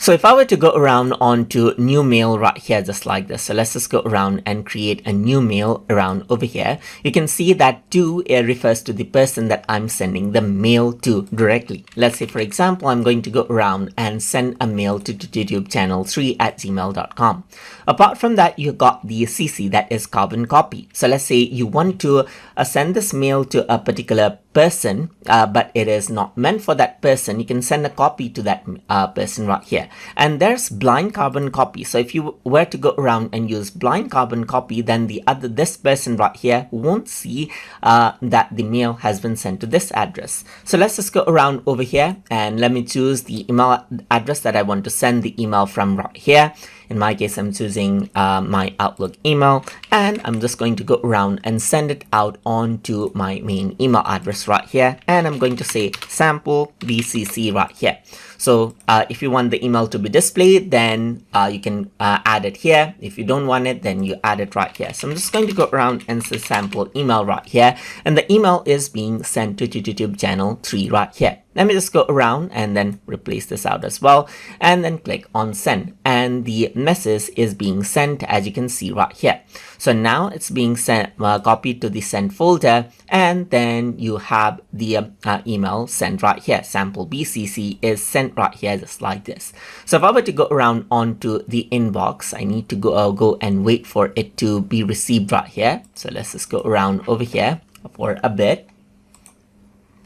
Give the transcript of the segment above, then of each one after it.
So if I were to go around onto new mail right here, just like this. So let's just go around and create a new mail around over here. You can see that to refers to the person that I'm sending the mail to directly. Let's say, for example, I'm going to go around and send a mail to YouTube channel 3@gmail.com. Apart from that, you got the CC, that is carbon copy. So let's say you want to send this mail to a particular person, but it is not meant for that person. You can send a copy to that person right here. And there's blind carbon copy. So if you were to go around and use blind carbon copy, then this person right here won't see that the mail has been sent to this address. So let's just go around over here and let me choose the email address that I want to send the email from right here. In my case, I'm choosing my Outlook email, and I'm just going to go around and send it out onto my main email address right here. And I'm going to say sample BCC right here. So if you want the email to be displayed, then you can add it here. If you don't want it, then you add it right here. So I'm just going to go around and say sample email right here. And the email is being sent to YouTube channel 3 right here. Let me just go around and then replace this out as well, and then click on send, and the message is being sent, as you can see right here. So now it's being sent, copied to the send folder, and then you have the email sent right here. Sample BCC is sent right here, just like this. So if I were to go around onto the inbox, I need to go and wait for it to be received right here. So let's just go around over here for a bit.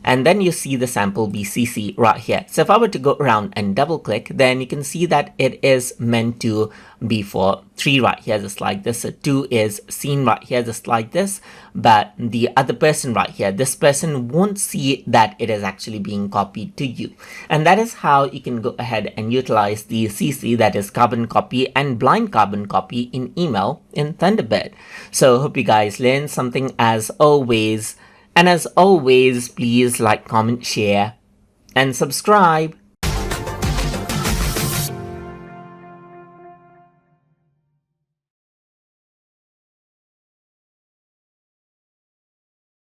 And then you see the sample BCC right here. So if I were to go around and double click, then you can see that it is meant to be for 3 right here, just like this. So 2 is seen right here, just like this. But the other person right here, this person won't see that it is actually being copied to you. And that is how you can go ahead and utilize the CC, that is carbon copy, and blind carbon copy in email in Thunderbird. So hope you guys learned something as always. And as always, please like, comment, share, and subscribe.